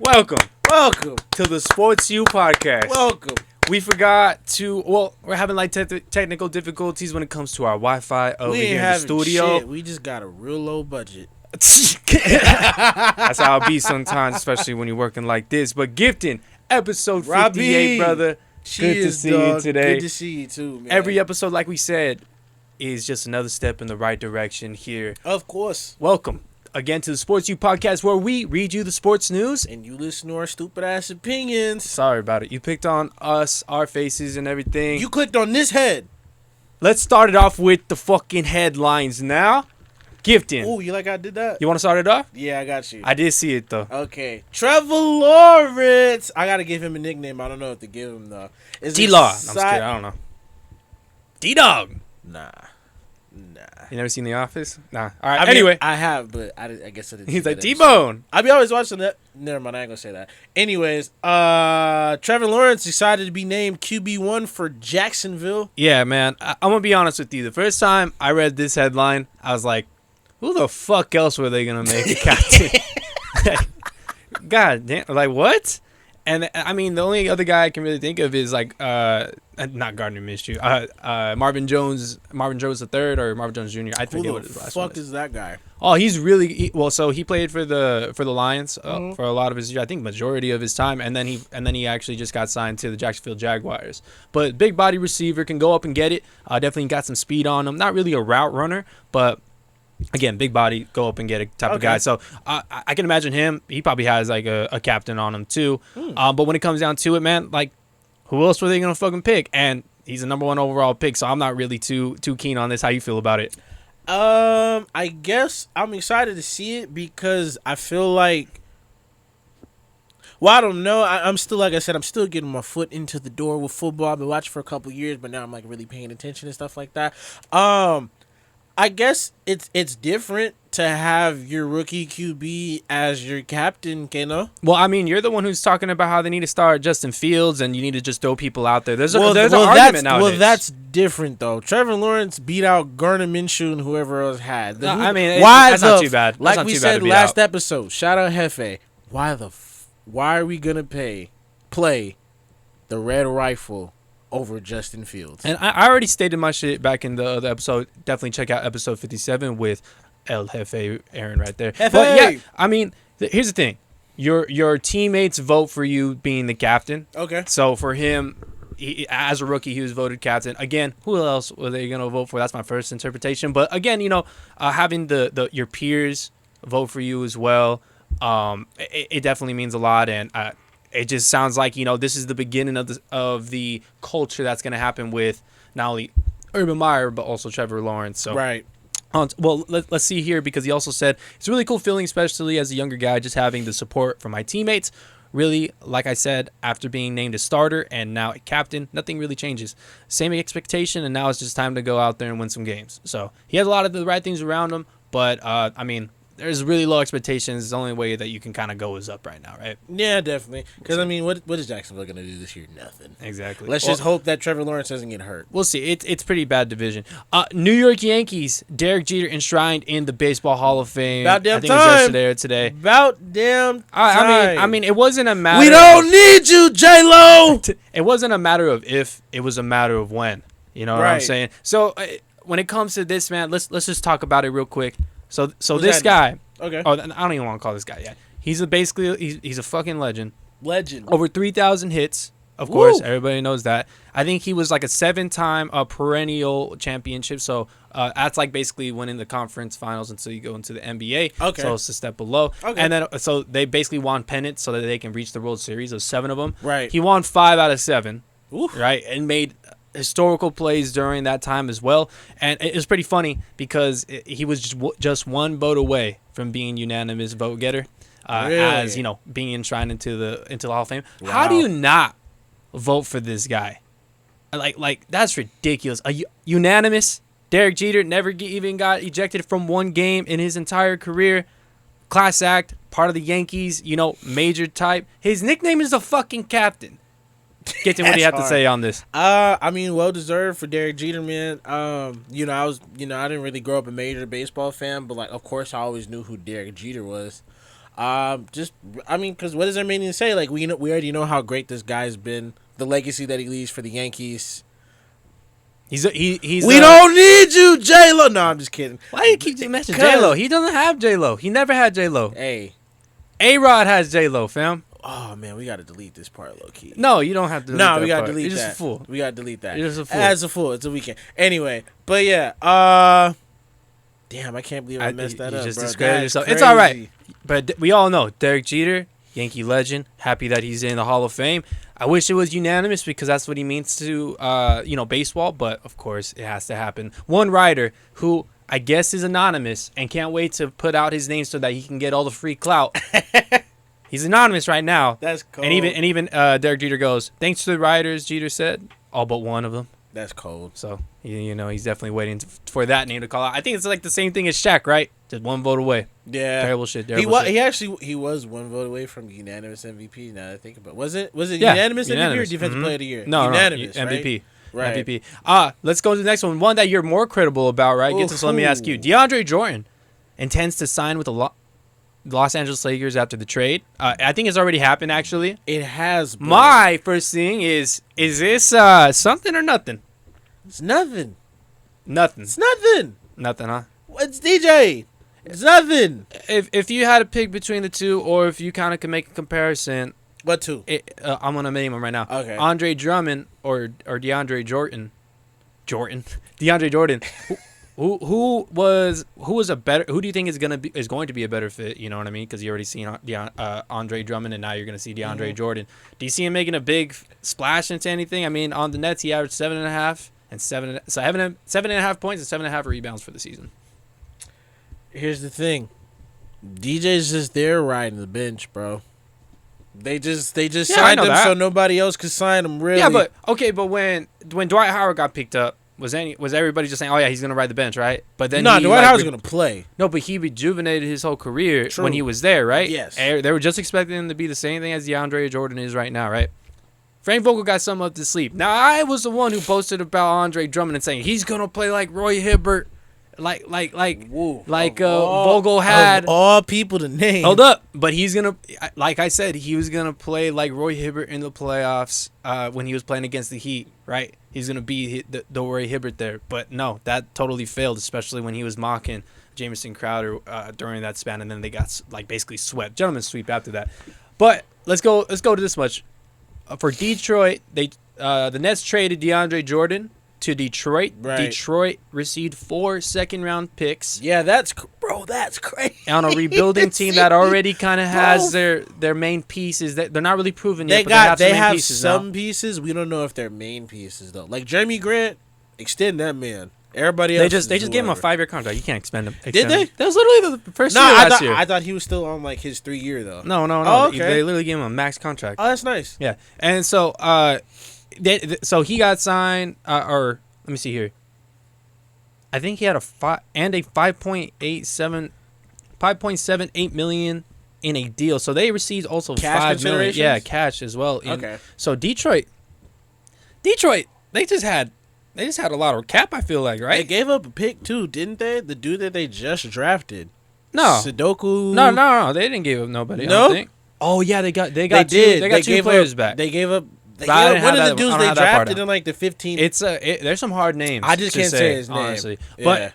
Welcome to the Sports U podcast. Welcome. We forgot to. Well, we're having like technical difficulties when it comes to our Wi-Fi over here in the studio. Shit. We just got a real low budget. That's how it be sometimes, especially when you're working like this. But gifting episode 58, Roby, brother. Good to see you today. Good to see you too, man. Every episode, like we said, is just another step in the right direction here. Of course. Welcome again to the Sports U podcast, where we read you the sports news and you listen to our stupid ass opinions. Sorry about it. You picked on us, our faces, and everything. You clicked on this head. Let's start it off with the fucking headlines now. Gifting. Oh, you like I did that? You want to start it off? Yeah, I got you. I did see it though. Okay, Trevor Lawrence. I gotta give him a nickname. I don't know what to give him though. D-Law. I'm just kidding. I don't know. D-Dog. Nah. You never seen The Office? Nah. All right. I mean, anyway, I have, but I guess I didn't. He's like T-Bone. I be always watching that. Never mind. I ain't gonna say that. Anyways, Trevor Lawrence decided to be named QB1 for Jacksonville. Yeah, man. I'm gonna be honest with you. The first time I read this headline, I was like, "Who the fuck else were they gonna make a captain?" God damn! Like what? And I mean, the only other guy I can really think of is like, not Gardner Minshew, Marvin Jones III or Marvin Jones Jr. I forget what his last one is. Who the fuck is that guy? Oh, he's really well. So he played for the Lions for a lot of his, I think, majority of his time, and then he actually just got signed to the Jacksonville Jaguars. But big body receiver, can go up and get it. Definitely got some speed on him. Not really a route runner, but again, big body, go up and get it type of guy. So I can imagine him. He probably has like a captain on him too. But when it comes down to it, man, like who else were they gonna fucking pick? And he's a number 1 overall pick, so I'm not really too keen on this. How you feel about it? I guess I'm excited to see it because I feel like, well, I don't know. I'm still, like I said, I'm still getting my foot into the door with football. I've been watching for a couple years, but now I'm like really paying attention and stuff like that. I guess it's different to have your rookie QB as your captain, Keno. Well, I mean, you're the one who's talking about how they need to start Justin Fields and you need to just throw people out there. There's an argument nowadays. Well, that's different, though. Trevor Lawrence beat out Gardner Minshew and whoever else had. I mean, that's not too bad. That's like we said last episode, shout out Hefe. Why are we going to play the Red Rifle over Justin Fields? And I already stated my shit back in the other episode. Definitely check out episode 57 with El Jefe Aaron right there. Jefe! But yeah, I mean, here's the thing. Your teammates vote for you being the captain. Okay. So for him, as a rookie, he was voted captain. Again, who else were they going to vote for? That's my first interpretation. But again, having your peers vote for you as well, it definitely means a lot. And it just sounds like, this is the beginning of the culture that's going to happen with not only Urban Meyer, but also Trevor Lawrence. So, right. Well, let's see here, because he also said, it's a really cool feeling, especially as a younger guy, just having the support from my teammates. Really, like I said, after being named a starter and now a captain, nothing really changes. Same expectation, and now it's just time to go out there and win some games. So he has a lot of the right things around him, but, I mean, there's really low expectations. The only way that you can kind of go is up right now, right? Yeah, definitely. Because, I mean, what is Jacksonville going to do this year? Nothing. Exactly. Let's just hope that Trevor Lawrence doesn't get hurt. We'll see. It's pretty bad division. New York Yankees, Derek Jeter enshrined in the Baseball Hall of Fame. About damn I think time. It was yesterday or today. About damn time. I mean, it wasn't a matter. We don't need you, J-Lo. It wasn't a matter of if. It was a matter of when. You know what I'm saying? So when it comes to this, man, let's just talk about it real quick. So this guy. Okay. Oh, I don't even want to call this guy yet. He's a fucking legend. Legend. Over 3,000 hits. Of course, everybody knows that. I think he was like a 7-time perennial championship. So that's like basically winning the conference finals until you go into the NBA. Okay. So it's a step below. Okay. And then so they basically won pennants so that they can reach the World Series. There's 7 of them. Right. He won 5 out of 7. Oof. Right. And made historical plays during that time as well. And it was pretty funny because he was just one vote away from being unanimous vote getter. Really? As being enshrined into the Hall of Fame. Wow. How do you not vote for this guy? Like that's ridiculous. Unanimous. Derek Jeter never even got ejected from one game in his entire career. Class act, part of the Yankees, major type. His nickname is the fucking captain. Get to what do you have to say on this? I mean, well deserved for Derek Jeter, man. I didn't really grow up a major baseball fan, but like, of course, I always knew who Derek Jeter was. Because what does there mean to say? Like we already know how great this guy's been. The legacy that he leaves for the Yankees. We don't need you, J-Lo. No, I'm just kidding. Why do you keep mentioning J-Lo? He doesn't have J-Lo. He never had J-Lo. Hey. A-Rod has J-Lo, fam. Oh, man, we got to delete this part, low-key. No, you don't have to delete that. No, we got to delete that. You're just a fool. We got to delete that. You're just a fool. As a fool. It's a weekend. Anyway, but yeah. Damn, I can't believe I messed that up, You just bro. discredited yourself. It's all right. But we all know Derek Jeter, Yankee legend, happy that he's in the Hall of Fame. I wish it was unanimous because that's what he means to, baseball. But, of course, it has to happen. One writer who I guess is anonymous and can't wait to put out his name so that he can get all the free clout. He's anonymous right now. That's cold. And even Derek Jeter goes, thanks to the writers, Jeter said, all but one of them. That's cold. So, he's definitely waiting for that name to call out. I think it's like the same thing as Shaq, right? Just one vote away. Yeah. Terrible shit. He was one vote away from unanimous MVP. Now that I think about it. Was it unanimous MVP or Defensive Player of the Year? No, unanimous, MVP. Right. MVP. Let's go to the next one. One that you're more credible about, right? So let me ask you. DeAndre Jordan intends to sign with the Los Angeles Lakers after the trade. I think it's already happened, actually. It has. Bro. My first thing is this something or nothing? It's nothing. Nothing. It's nothing. Nothing, huh? It's DJ. It's nothing. If you had to pick between the two, or if you kind of can make a comparison. What two? I'm gonna name them right now. Okay. Andre Drummond or DeAndre Jordan. DeAndre Jordan. Who do you think is going to be a better fit? You know what I mean? Because you already seen Andre Drummond, and now you're going to see DeAndre Jordan. Do you see him making a big splash into anything? I mean, on the Nets, he averaged 7.5 and 7.5 points and 7.5 rebounds for the season. Here's the thing, DJ's just there riding the bench, bro. They just signed him so nobody else could sign him. Really? Yeah, but when Dwight Howard got picked up. Was everybody just saying, oh, yeah, he's going to ride the bench, right? But then Dwight Howard's going to play. No, but he rejuvenated his whole career when he was there, right? Yes. They were just expecting him to be the same thing as DeAndre Jordan is right now, right? Frank Vogel got some up to sleep. Now, I was the one who posted about Andre Drummond and saying he's going to play like Roy Hibbert, like Vogel had. Of all people to name. Hold up. But he's going to, like I said, he was going to play like Roy Hibbert in the playoffs when he was playing against the Heat, right? He's going to be the Roy Hibbert there. But no, that totally failed, especially when he was mocking Jamison Crowder during that span, and then they got basically swept. Gentlemen sweep after that. But let's go to this much. For Detroit, the Nets traded DeAndre Jordan to Detroit. Right. Detroit received 4 second-round picks. Yeah, that's crazy. On a rebuilding team that already kind of has their main pieces. That they're not really proven yet, but they have some pieces. We don't know if they're main pieces, though. Like Jeremy Grant, extend that man. Everybody else they just gave him a 5-year contract. You can't extend him. Did they? That was literally the first year last year. I thought he was still on like his 3-year though. No. Oh, okay. They literally gave him a max contract. Oh, that's nice. Yeah, and so so he got signed. Or let me see here. I think he had a 5.78 million in a deal. So they received also cash $5 million. Yeah, cash as well. Okay. So Detroit, they just had a lot of cap, I feel like, right? They gave up a pick too, didn't they? The dude that they just drafted. No. Sudoku. No. They didn't give up nobody. No? I don't think. Oh yeah, they got two players back. They gave up. One of the dudes they drafted in like the 15th. There's some hard names. I just can't say his name, honestly. Yeah.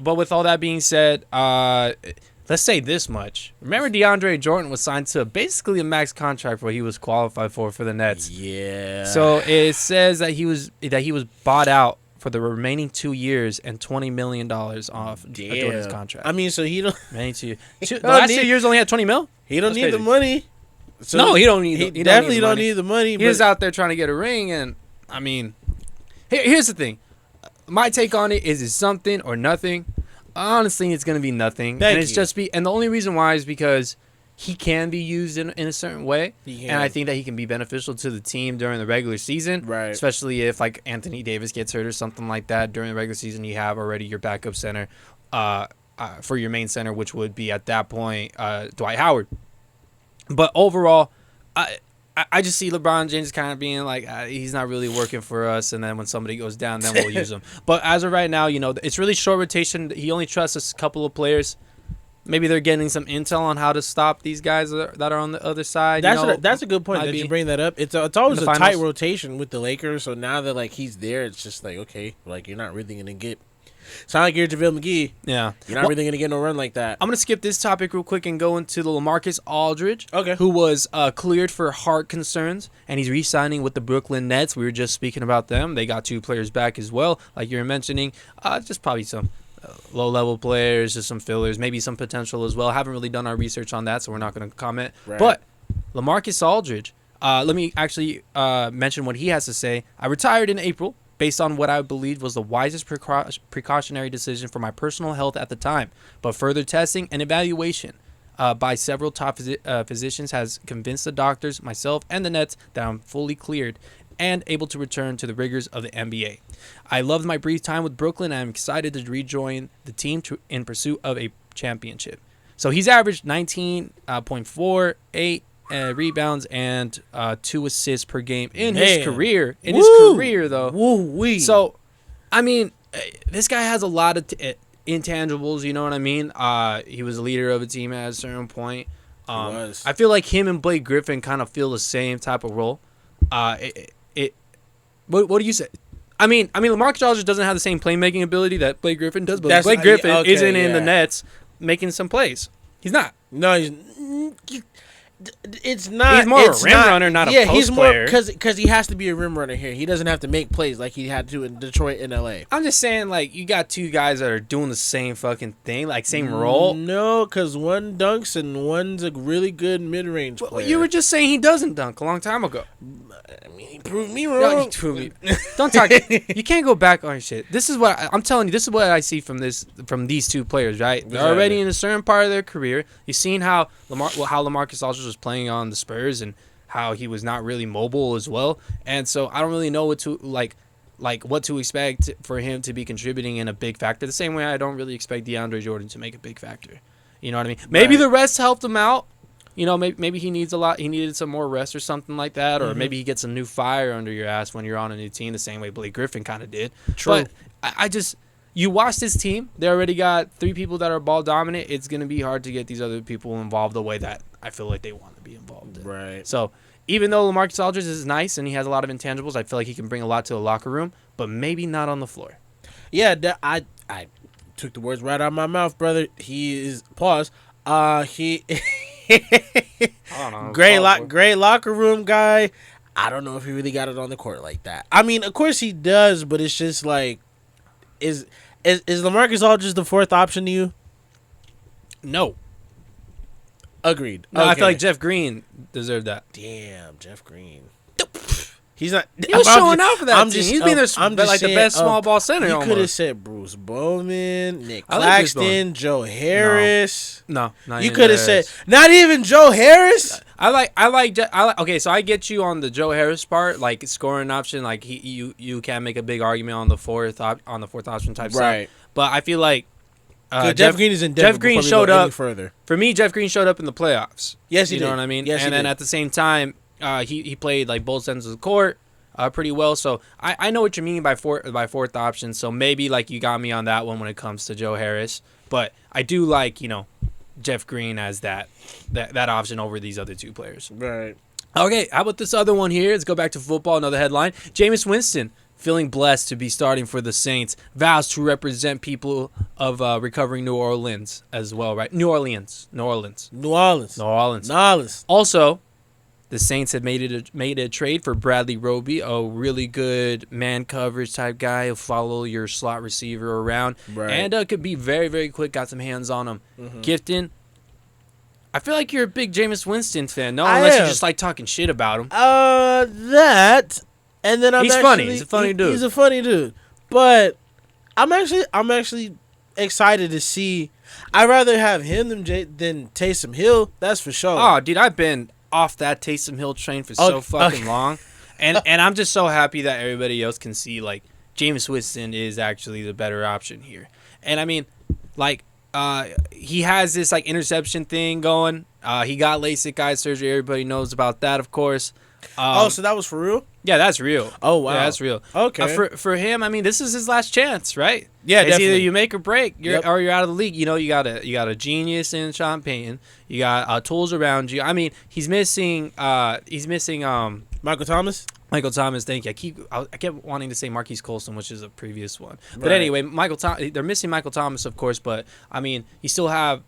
But with all that being said, let's say this much. Remember, DeAndre Jordan was signed to basically a max contract where he was qualified for the Nets. Yeah. So it says that he was bought out for the remaining 2 years and $20 million off Jordan's contract. I mean, so he don't. Remaining 2 years. The last 2 years only had $20 million. He don't need the money. So no, he don't need. He definitely don't need the money. He's out there trying to get a ring, and I mean, here's the thing. My take on it is something or nothing. Honestly, it's gonna be nothing, and the only reason why is because he can be used in a certain way, and I think that he can be beneficial to the team during the regular season, right? Especially if like Anthony Davis gets hurt or something like that during the regular season. You have already your backup center, for your main center, which would be at that point Dwight Howard. But overall, I just see LeBron James kind of being like, he's not really working for us. And then when somebody goes down, then we'll use him. But as of right now, it's really short rotation. He only trusts a couple of players. maybe they're getting some intel on how to stop these guys that are on the other side. That's a good point that you bring that up. It's always a tight rotation with the Lakers. So now that like he's there, it's just like, okay, like you're not really gonna get. It's not like you're JaVale McGee. Yeah. You're not really going to get no run like that. I'm going to skip this topic real quick and go into the LaMarcus Aldridge, okay, who was cleared for heart concerns, and he's re-signing with the Brooklyn Nets. We were just speaking about them. They got 2 players back as well, like you were mentioning. Just probably some low-level players, just some fillers, maybe some potential as well. Haven't really done our research on that, so we're not going to comment. Right. But LaMarcus Aldridge, let me actually mention what he has to say. I retired in April, based on what I believed was the wisest precautionary decision for my personal health at the time. But further testing and evaluation by several top physicians has convinced the doctors, myself, and the Nets that I'm fully cleared and able to return to the rigors of the NBA. I loved my brief time with Brooklyn, and I'm excited to rejoin the team in pursuit of a championship. So he's averaged 19.4, 8 rebounds and 2 assists per game in his career. In his career, though. Woo-wee. So, I mean, this guy has a lot of intangibles. You know what I mean? He was a leader of a team at a certain point. I feel like him and Blake Griffin kind of feel the same type of role. What do you say? I mean, LaMarcus Aldridge doesn't have the same playmaking ability that Blake Griffin does, but Blake Griffin isn't in the Nets making some plays. He's not. No, he's. It's not. He's more a rim runner, not a post he's player. Because he has to be a rim runner here. He doesn't have to make plays like he had to in Detroit and LA. I'm just saying, like, you got 2 guys that are doing the same fucking thing, like same role. No, because one dunks and one's a really good mid-range player. You were just saying he doesn't dunk a long time ago. I mean, he proved me wrong. No, he proved me. Don't talk. You can't go back on shit. This is what I'm telling you. This is what I see from these 2 players. Right? They're already in a certain part of their career. You've seen how LaMarcus Aldridge was playing on the Spurs and how he was not really mobile as well. And so I don't really know what to what to expect for him to be contributing in a big factor. The same way I don't really expect DeAndre Jordan to make a big factor. You know what I mean? Maybe the rest helped him out. You know, maybe he needs a lot. He needed some more rest or something like that, or maybe he gets a new fire under your ass when you're on a new team, the same way Blake Griffin kind of did. True. But I just, you watch this team. They already got 3 people that are ball dominant. It's gonna be hard to get these other people involved the way that I feel like they want to be involved in. Right. So even though LaMarcus Aldridge is nice and he has a lot of intangibles, I feel like he can bring a lot to the locker room, but maybe not on the floor. Yeah, I took the words right out of my mouth, brother. He is he. Great locker room guy. I don't know if he really got it on the court like that. I mean, of course he does, but it's just like, is LaMarcus Aldridge the 4th option to you? No. Agreed. No, okay. I feel like Jeff Green deserved that. Damn, Jeff Green. He's not. He was showing out for that team. He's been there like the best small ball center. You could have said Bruce Bowman, Nick Claxton, Joe Harris. No, you could have said not even Joe Harris. I like. Okay, so I get you on the Joe Harris part, like scoring option. Like you can make a big argument on the fourth option type right. Stuff. But I feel like Jeff Green is in Denver. Jeff Green showed up further. For me, Jeff Green showed up in the playoffs. Yes, he did. You know what I mean? Yes, and then at the same time. He played like both ends of the court pretty well. So I know what you mean by fourth option. So maybe like you got me on that one when it comes to Joe Harris. But I do like, Jeff Green as that option over these other 2 players. Right. Okay, how about this other one here? Let's go back to football. Another headline. Jameis Winston feeling blessed to be starting for the Saints. Vows to represent people of recovering New Orleans as well, right? New Orleans. Also, the Saints have made a trade for Bradley Roby, a really good man coverage type guy who'll follow your slot receiver around. Right. And could be very, very quick, got some hands on him. Gifton, I feel like you're a big Jameis Winston fan, no? Unless you just like talking shit about him. That, and then he's funny. He's a funny dude. He's a funny dude. But I'm actually excited to see. I'd rather have him than Taysom Hill, that's for sure. Oh, dude, I've been off that Taysom Hill train for so fucking long, and I'm just so happy that everybody else can see like Jameis Winston is actually the better option here. And I mean, like he has this like interception thing going. He got LASIK eye surgery. Everybody knows about that, of course. So that was for real? Yeah, that's real. Oh, wow. Yeah, that's real. Okay. For him, I mean, this is his last chance, right? Yeah, it's definitely. either you make or break, or you're out of the league. You know, you got a genius in Sean Payton. You got tools around you. I mean, he's missing. Michael Thomas. Michael Thomas, thank you. I kept wanting to say Marquise Colston, which is a previous one. But Right. anyway, they're missing Michael Thomas, of course. But I mean, you still have,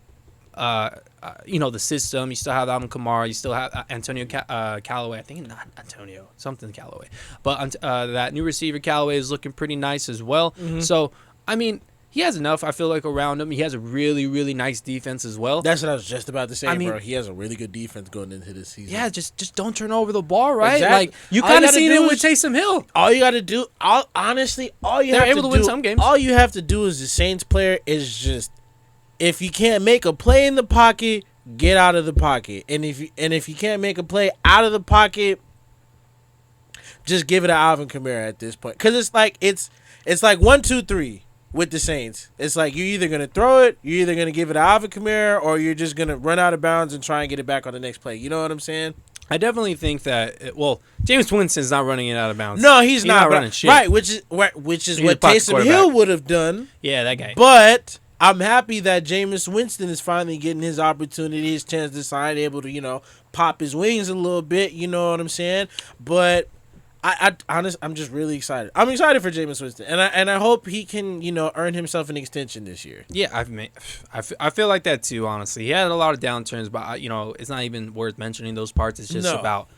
the system. You still have Alvin Kamara. You still have Antonio Callaway. I think not Antonio, something Callaway. But that new receiver Callaway is looking pretty nice as well. Mm-hmm. So I mean, he has enough. I feel like around him, he has a really, really nice defense as well. That's what I was just about to say, I mean, bro. He has a really good defense going into this season. Yeah, just don't turn over the ball, right? Exactly. Like you kind of seen it with Taysom Hill. All you got to do, honestly, They're able to win some games. All you have to do as a Saints player is just, if you can't make a play in the pocket, get out of the pocket, and if you can't make a play out of the pocket, just give it to Alvin Kamara at this point, because it's like 1, 2, 3. With the Saints, it's like you're either gonna throw it, you're either gonna give it to Alvin Kamara, or you're just gonna run out of bounds and try and get it back on the next play. You know what I'm saying? I definitely think that. Jameis Winston's not running it out of bounds. No, he's not running shit. Right, which is what Taysom Hill would have done. Yeah, that guy. But I'm happy that Jameis Winston is finally getting his opportunity, his chance to sign, able to pop his wings a little bit. You know what I'm saying? But I'm just really excited. I'm excited for Jameis Winston, and I hope he can earn himself an extension this year. Yeah, I feel like that too. Honestly, he had a lot of downturns, but it's not even worth mentioning those parts. It's just about.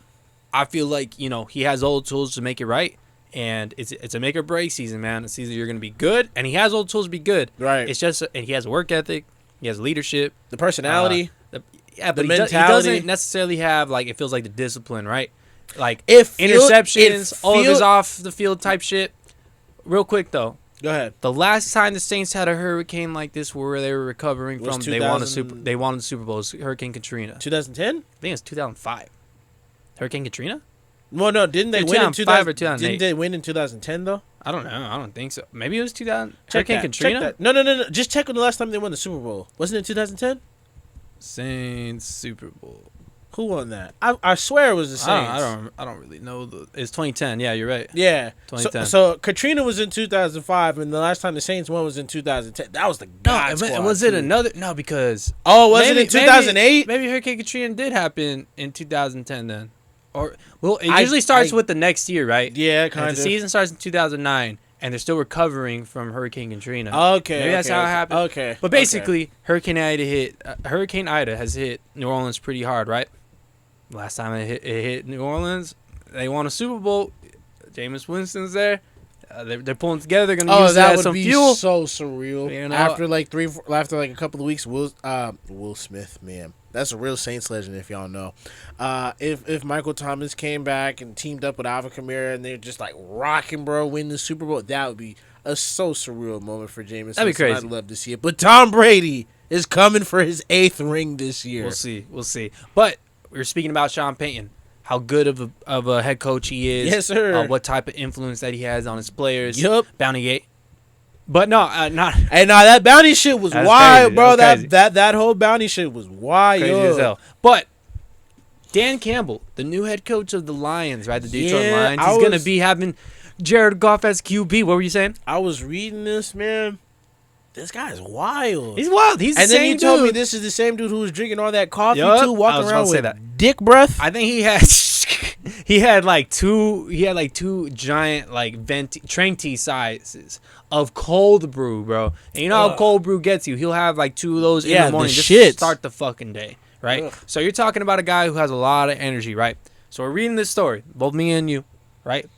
I feel like he has all the tools to make it right, and it's a make or break season, man. It's either you're gonna be good, and he has all the tools to be good. Right. It's just and he has a work ethic, he has leadership, the personality, but the mentality. He doesn't necessarily have it feels like the discipline, right? Like interceptions, all of his off the field type shit. Real quick though, go ahead. The last time the Saints had a hurricane like this, where they were recovering from, they won the Super Bowl. It was Hurricane Katrina. 2010? I think it's 2005. Hurricane Katrina? Well, no, didn't they win in 2005 or 2008? Didn't they win in 2010 though? I don't know. I don't think so. Maybe it was 2000. Check Hurricane Katrina? Check that. No. Just check when the last time they won the Super Bowl. Wasn't it 2010? Saints Super Bowl. Who won that? I swear it was the Saints. I don't really know. It's 2010. Yeah, you're right. Yeah. 2010. So Katrina was in 2005, and the last time the Saints won was in 2010. That was the God Squad. Was it another? No, because was it in 2008? Maybe Hurricane Katrina did happen in 2010 then. Or it usually starts with the next year, right? Yeah, kind of. The season starts in 2009, and they're still recovering from Hurricane Katrina. Okay, maybe that's how it happened. Okay, but basically, Hurricane Ida has hit New Orleans pretty hard, right? Last time it hit New Orleans, they won a Super Bowl. Jameis Winston's there. They're pulling together. They're gonna use that as some fuel. That would be so surreal. After like a couple of weeks, Will Smith, man, that's a real Saints legend. If y'all know, if Michael Thomas came back and teamed up with Alvin Kamara and they're just like rocking, bro, win the Super Bowl, that would be a so surreal moment for Jameis. That'd be crazy. I'd love to see it. But Tom Brady is coming for his 8th ring this year. We'll see. But we were speaking about Sean Payton. How good of a head coach he is. Yes, sir. What type of influence that he has on his players. Yup. Bounty Gate. But no, not. Hey, no, that bounty shit was wild, crazy. Bro. That whole bounty shit was wild. Crazy as hell. But Dan Campbell, the new head coach of the Lions, right? The Detroit Lions. He's going to be having Jared Goff as QB. What were you saying? I was reading this, man. This guy's wild. He's wild. He's the same dude. And then you told me this is the same dude who was drinking all that coffee too, walking around with dick breath. I think he had like two giant Trang tea sizes of cold brew, bro. And you know how cold brew gets you. He'll have like 2 of those in the morning just to start the fucking day, right? Ugh. So you're talking about a guy who has a lot of energy, right? So we're reading this story, both me and you, right?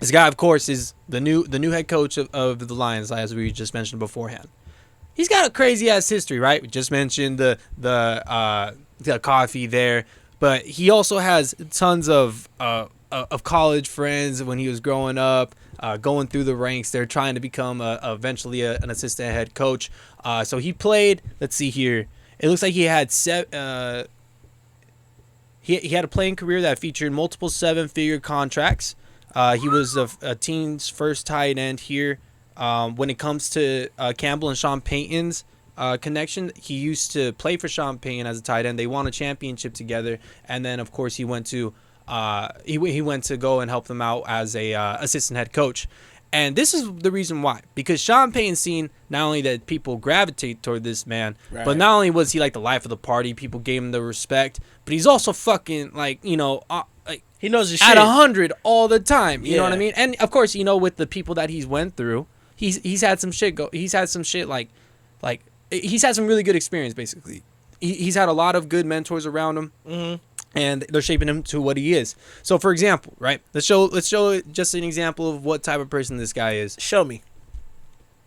This guy, of course, is the new head coach of the Lions, as we just mentioned beforehand. He's got a crazy ass history, right? We just mentioned the coffee there, but he also has tons of college friends when he was growing up, going through the ranks. They're trying to become eventually an assistant head coach. So he played. Let's see here. It looks like he had he had a playing career that featured multiple 7-figure contracts. He was a team's first tight end here. When it comes to Campbell and Sean Payton's connection, he used to play for Sean Payton as a tight end. They won a championship together, and then of course he went to he went to go and help them out as a assistant head coach. And this is the reason why. Because Sean Payton seen not only that people gravitate toward this man, Right. but not only was he like the life of the party, people gave him the respect, but he's also fucking like, like He knows his at shit. 100 all the time. You know what I Yeah. mean? And of course, with the people that he's went through, he's had some shit he's had some shit like he's had some really good experience basically. He's had a lot of good mentors around him. Mm-hmm. And they're shaping him to what he is. So, for example, right? Let's show just an example of what type of person this guy is. Show me.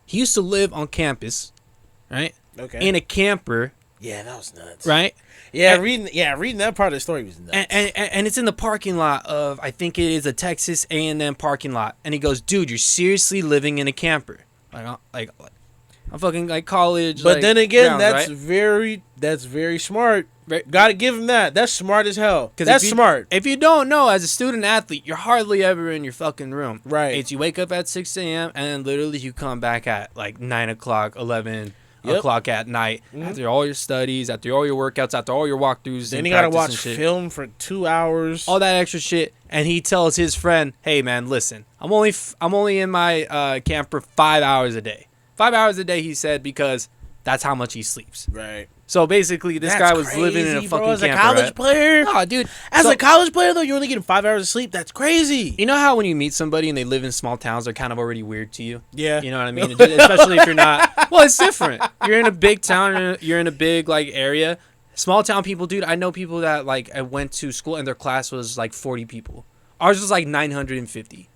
He used to live on campus, right? Okay. In a camper, Yeah, that was nuts. right? Yeah, And- reading that part of the story was nuts. And it's in the parking lot of, I think it is a Texas A&M parking lot. And he goes, dude, you're seriously living in a camper. Like I'm fucking like college. But like, then again, grounds, that's very smart. Right. Gotta give him that. That's smart as hell. 'Cause That's if you- smart. If you don't know, as a student athlete, you're hardly ever in your fucking room. Right. It's you wake up at 6 a.m. and then literally you come back at like 9 o'clock, 11 Yep. o'clock at night Mhm. after all your studies, after all your workouts, after all your walkthroughs. Then and you gotta practice watch and shit. film for 2 hours. All that extra shit. And he tells his friend, hey, man, listen, I'm only in my camper 5 hours a day. 5 hours a day, he said, because that's how much he sleeps. Right. So basically, this guy was living in a crazy, fucking bro. As camper. a college right? player. Oh, dude. As So- a college player, though, you're only getting 5 hours of sleep. That's crazy. You know how when you meet somebody and they live in small towns, they're kind of already weird to you? Yeah. You know what I mean? Especially if you're not. Well, it's different. You're in a big town. You're in a big like area. Small town people, dude. I know people that like I went to school and their class was like 40 people. Ours was like 950.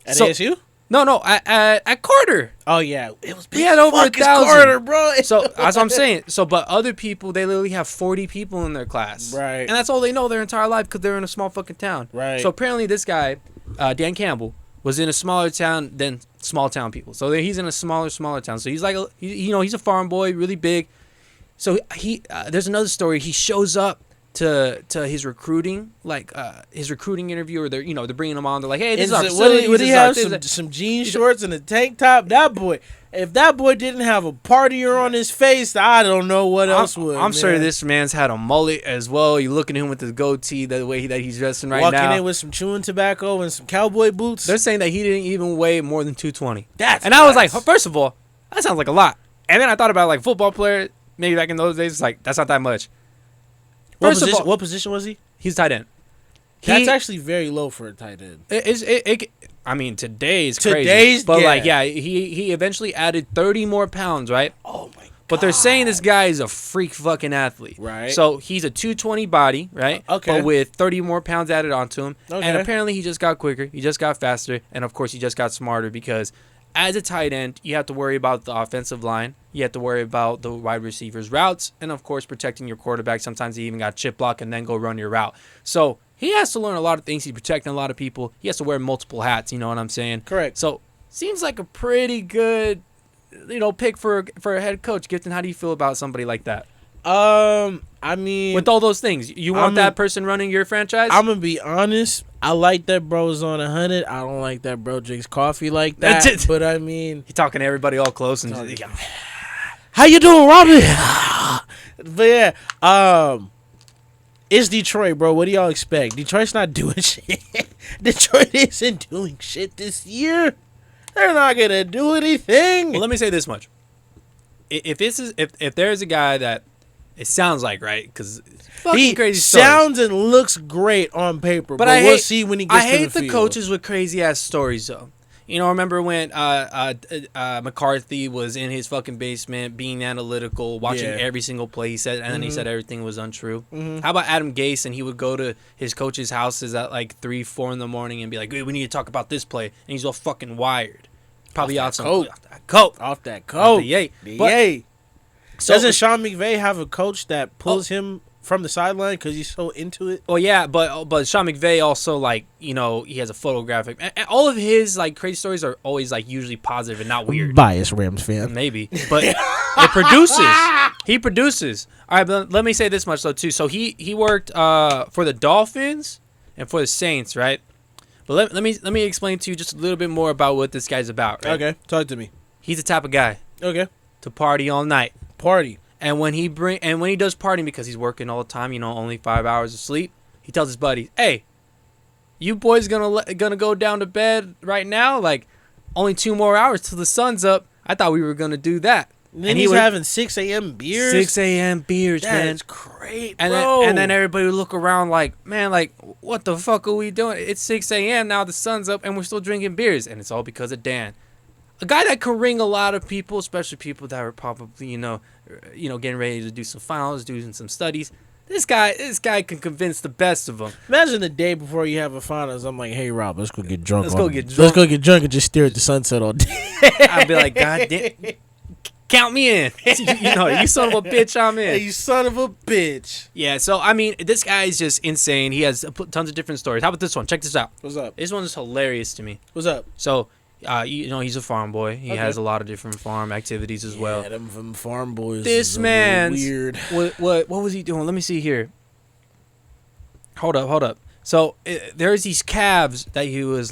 At So- ASU? No, at Carter. Oh, yeah. It was big. We had over fuck, it's 1,000. Carter, bro. So that's what I'm saying. So, but other people, they literally have 40 people in their class. Right. And that's all they know their entire life because they're in a small fucking town. Right. So apparently this guy, Dan Campbell, was in a smaller town than small town people. So he's in a smaller town. So he's like, he's a farm boy, really big. So there's another story. He shows up to his recruiting, his recruiting interview, or they're bringing him on. They're like, hey, this is our facility. Would he this is our have thing. some jean shorts and a tank top? That boy, if that boy didn't have a partier on his face, I don't know what else would. I'm sure man. this man's had a mullet as well. You looking at him with his goatee, the way that he's dressing right Walking now. in with some chewing tobacco and some cowboy boots. They're saying that he didn't even weigh more than 220. That's I was like, nuts. first of all, that sounds like a lot. And then I thought about like football player, maybe back in those days. It's like that's not that much. What position was he? He's tight end. That's actually very low for a tight end. I mean, today's Today's- crazy. But yeah. like, yeah, he eventually added 30 more pounds, right? Oh my god! But they're saying this guy is a freak fucking athlete. Right. So he's a 220 body, right? Okay. But with 30 more pounds added onto him. Okay. And apparently he just got quicker. He just got faster. And of course he just got smarter because as a tight end, you have to worry about the offensive line. You have to worry about the wide receivers' routes. And of course protecting your quarterback. Sometimes you even got chip block and then go run your route. So he has to learn a lot of things. He's protecting a lot of people. He has to wear multiple hats. You know what I'm saying? Correct. So seems like a pretty good, pick for a head coach. Gifton, how do you feel about somebody like that? I mean, With all those things, you want I'm that a- person running your franchise? I'm gonna be honest. I like that bro's on 100. I don't like that bro drinks coffee like That's that. it. But I mean, He talking to everybody all close and how you doing, Roby? But yeah, it's Detroit, bro. What do y'all expect? Detroit's not doing shit. Detroit isn't doing shit this year. They're not gonna do anything. Well, let me say this much: if there's a guy that it sounds like right, because He crazy stories. sounds and looks great on paper, but I we'll hate- see when he gets I to hate the the field. coaches with crazy ass stories though. Remember when McCarthy was in his fucking basement being analytical, watching Yeah. every single play he said, and then he said everything was untrue? Mhm. How about Adam Gase and he would go to his coaches' houses at like 3, 4 in the morning and be like, "Hey, we need to talk about this play," and he's all fucking wired, probably Off out that some coat. off that coat. Off that Off coat. the yay. The But- yay. So- Doesn't Sean McVay have a coach that pulls him from the sideline because he's so into it? Well, yeah, but Sean McVay also he has a photographic. And all of his like crazy stories are always like usually positive and not weird. Bias Rams fan. Maybe, but it produces. He produces. All right, but let me say this much though too. So he worked for the Dolphins and for the Saints, right? But let me explain to you just a little bit more about what this guy's about. Right? Okay, talk to me. He's the type of guy Okay, to party all night. party. And when he does partying because he's working all the time, only 5 hours of sleep, he tells his buddies, "Hey, you boys gonna go down to bed right now? Like, only 2 more hours till the sun's up. I thought we were gonna do that. And he's having 6 a.m. beers. 6 a.m. beers, man. That's great, and bro. Then everybody would look around like, man, like, what the fuck are we doing? It's 6 a.m. now, the sun's up, and we're still drinking beers. And it's all because of Dan. A guy that can ring a lot of people, especially people that were probably, getting ready to do some finals, doing some studies. This guy can convince the best of them. Imagine the day before you have a finals. I'm like, hey, Rob, let's go get drunk. Let's go get drunk and just stare at the sunset all day. I'd be like, God damn. Count me in. You son of a bitch, I'm in. Hey, you son of a bitch. Yeah, so, I mean, this guy is just insane. He has tons of different stories. How about this one? Check this out. What's up? This one is hilarious to me. What's up? So, he's a farm boy. He has a lot of different farm activities as well. Yeah, them farm boys. This man's weird. What was he doing? Let me see here. Hold up. So, there's these calves that he was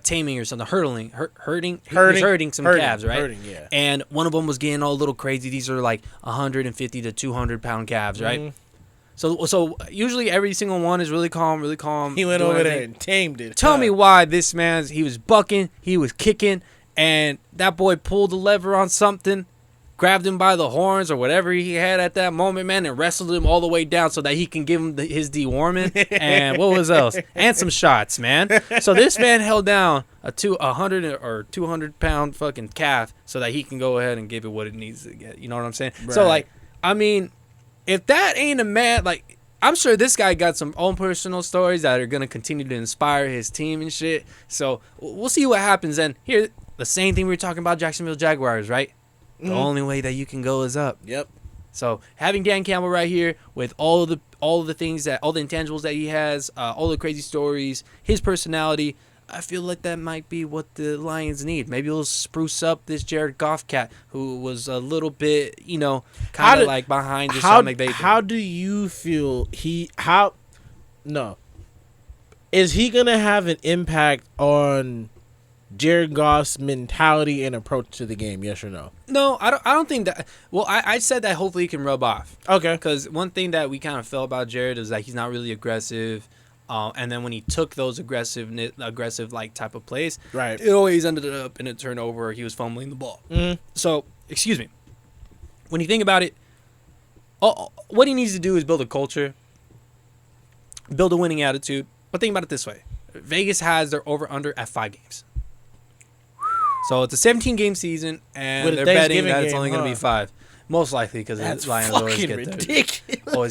taming or something, herding some calves, right? Herding, yeah. And one of them was getting all a little crazy. These are like 150 to 200 pound calves, right? Mm-hmm. So usually every single one is really calm. He went over there and tamed it. Tell me why this he was bucking, he was kicking, and that boy pulled the lever on something, grabbed him by the horns or whatever he had at that moment, man, and wrestled him all the way down so that he can give him his deworming and what was else? And some shots, man. So this man held down a 100 or 200 pound fucking calf so that he can go ahead and give it what it needs to get. You know what I'm saying? Right. So, like, I mean, if that ain't a man, like, I'm sure this guy got some own personal stories that are going to continue to inspire his team and shit. So we'll see what happens. And here, the same thing we were talking about Jacksonville Jaguars, right? The only way that you can go is up. Yep. So having Dan Campbell right here with all the intangibles that he has, all the crazy stories, his personality, I feel like that might be what the Lions need. Maybe he'll spruce up this Jared Goff cat who was a little bit, kind of like behind the Sean McVay. How do you feel is he gonna have an impact on Jared Goff's mentality and approach to the game? Yes or no? No, I don't think that. Well, I said that hopefully he can rub off. Okay. Because one thing that we kind of felt about Jared is that he's not really aggressive. And then when he took those aggressive like type of plays, right, it always ended up in a turnover. Or he was fumbling the ball. Mm-hmm. So, excuse me. When you think about it, what he needs to do is build a culture, build a winning attitude. But think about it this way: Vegas has their over/under at 5 games. So it's a 17-game season, and they're betting that it's only going to be 5. Most likely because the Lions always